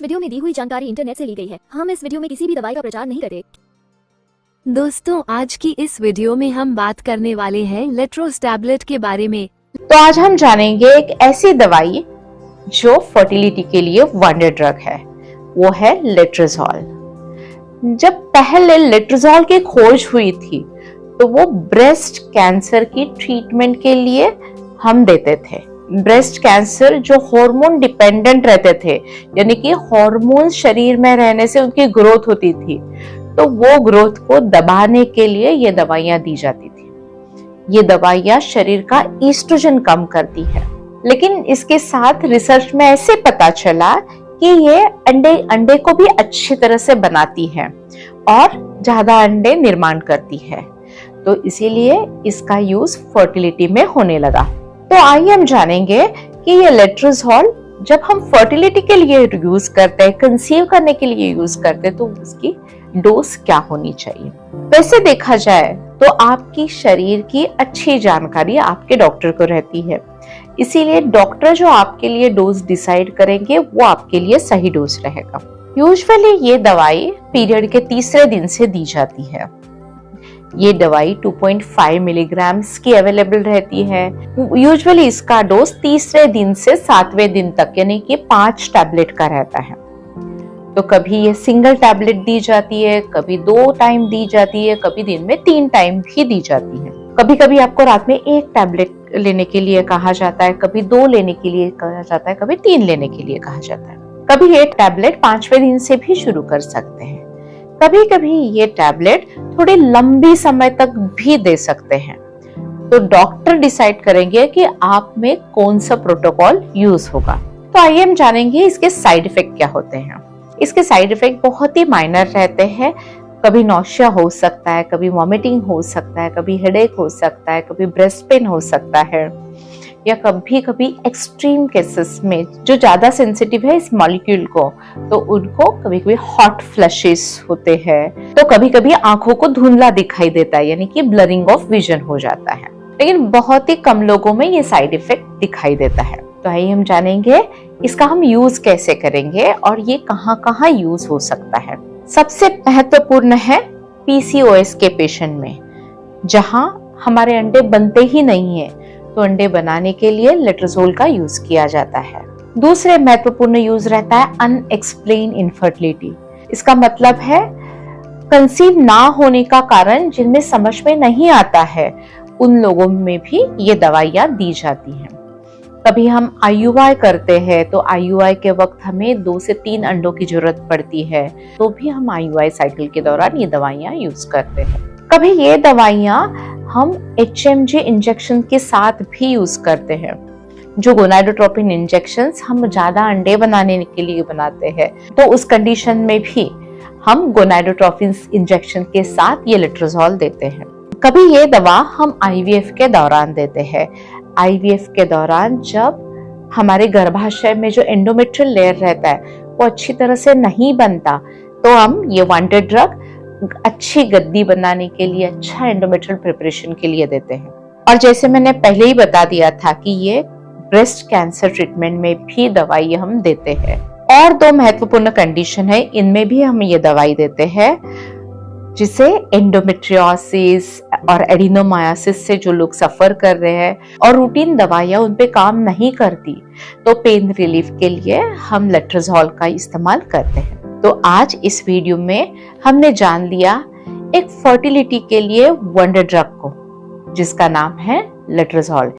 Video में दी हुई जानकारी इंटरनेट से ली गई है। हम इस वीडियो में किसी भी दवाई का प्रचार नहीं करते। दोस्तों, आज की इस वीडियो में हम बात करने वाले हैं लेट्रोज टैबलेट के बारे में। तो आज हम जानेंगे एक ऐसी दवाई जो फर्टिलिटी के लिए वंडर ड्रग है, वो है लेट्रोजोल। जब पहले लेट्रोजोल की खोज हुई थी तो वो ब्रेस्ट कैंसर की ट्रीटमेंट के लिए हम देते थे। ब्रेस्ट कैंसर जो हार्मोन डिपेंडेंट रहते थे, यानी कि हार्मोन शरीर में रहने से उनकी ग्रोथ होती थी, तो वो ग्रोथ को दबाने के लिए ये दवाइयां दी जाती थी। ये दवाइयां शरीर का ईस्ट्रोजन कम करती है, लेकिन इसके साथ रिसर्च में ऐसे पता चला कि ये अंडे को भी अच्छी तरह से बनाती है और ज्यादा अंडे निर्माण करती है, तो इसीलिए इसका यूज फर्टिलिटी में होने लगा। तो आइए हम जानेंगे कि ये लेट्रोजोल जब हम फर्टिलिटी के लिए यूज करते हैं, कंसीव करने के लिए यूज करते हैं, तो उसकी डोज क्या होनी चाहिए। वैसे देखा जाए तो आपकी शरीर की अच्छी जानकारी आपके डॉक्टर को रहती है, इसीलिए डॉक्टर जो आपके लिए डोज डिसाइड करेंगे वो आपके लिए सही डोज रहेगा। यूजुअली ये दवाई पीरियड के तीसरे दिन से दी जाती है। ये दवाई 2.5 मिलीग्राम की अवेलेबल रहती है। यूजुअली इसका डोज तीसरे दिन से 7वें दिन तक, यानी कि 5 टैबलेट का रहता है। तो कभी ये सिंगल टैबलेट दी जाती है, कभी 2 टाइम दी जाती है, कभी दिन में 3 टाइम भी दी जाती है। कभी कभी आपको रात में 1 टैबलेट लेने के लिए कहा जाता है, कभी 2 लेने के लिए कहा जाता है, कभी 3 लेने के लिए कहा जाता है। कभी ये टैबलेट 5वें दिन से भी शुरू कर सकते हैं। कभी कभी ये टैबलेट थोड़ी लंबी समय तक भी दे सकते हैं। तो डॉक्टर डिसाइड करेंगे कि आप में कौन सा प्रोटोकॉल यूज होगा। तो आइए हम जानेंगे इसके साइड इफेक्ट क्या होते हैं। इसके साइड इफेक्ट बहुत ही माइनर रहते हैं। कभी नौशिया हो सकता है, कभी वॉमिटिंग हो सकता है, कभी हेडेक हो सकता है, कभी ब्रेस्ट पेन हो सकता है, या कभी कभी एक्सट्रीम केसेस में जो ज्यादा सेंसिटिव है इस मॉलिक्यूल को, तो उनको कभी कभी हॉट फ्लशेस होते हैं। तो कभी कभी आंखों को धुंधला दिखाई देता है, यानी कि ब्लरिंग ऑफ विजन हो जाता है, लेकिन बहुत ही कम लोगों में ये साइड इफेक्ट दिखाई देता है। तो आइए हम जानेंगे इसका हम यूज कैसे करेंगे और ये कहाँ कहाँ यूज हो सकता है। सबसे महत्वपूर्ण है पीसीओएस के पेशेंट में, जहां हमारे अंडे बनते ही नहीं है, तो अंडे बनाने के लिए लेट्रोजोल का यूज किया जाता है। दूसरे महत्वपूर्ण यूज रहता है अनएक्सप्लेन इनफर्टिलिटी। इसका मतलब है कंसीव ना होने का कारण जिनमें समझ में नहीं आता है, उन लोगों में भी ये दवाइयां दी जाती हैं। कभी हम आईयूआई करते हैं तो आईयूआई के वक्त हमें 2 से 3 अंडों की जरूरत पड़ती है, तो भी हम आईयूआई साइकिल के दौरान ये दवाइयां यूज करते हैं। कभी ये दवाइयां हम HMG इंजेक्शन के साथ भी यूज करते हैं। जो गोनाडोट्रोपिन इंजेक्शंस हम ज्यादा अंडे बनाने के लिए बनाते हैं, तो उस कंडीशन में भी हम गोनाडोट्रोपिन इंजेक्शन के साथ ये लेट्रोजोल देते हैं। कभी ये दवा हम IVF के दौरान देते हैं। IVF के दौरान जब हमारे गर्भाशय में जो एंडोमेट्रियल लेयर रहता है वो अच्छी तरह से नहीं बनता, तो हम ये वंडर ड्रग अच्छी गद्दी बनाने के लिए, अच्छा एंडोमेट्रियल प्रिपरेशन के लिए देते हैं। और जैसे मैंने पहले ही बता दिया था कि ये ब्रेस्ट कैंसर ट्रीटमेंट में भी दवाई हम देते हैं। और 2 महत्वपूर्ण कंडीशन है, इनमें भी हम ये दवाई देते हैं, जिसे एंडोमेट्रियोसिस और एडिनोमायोसिस से जो लोग सफर कर रहे हैं और रूटीन दवाइयां उन पे काम नहीं करती, तो पेन रिलीफ के लिए हम लेट्रोजोल का इस्तेमाल करते हैं। तो आज इस वीडियो में हमने जान लिया एक फर्टिलिटी के लिए वंडर ड्रग को, जिसका नाम है लेट्रोजोल।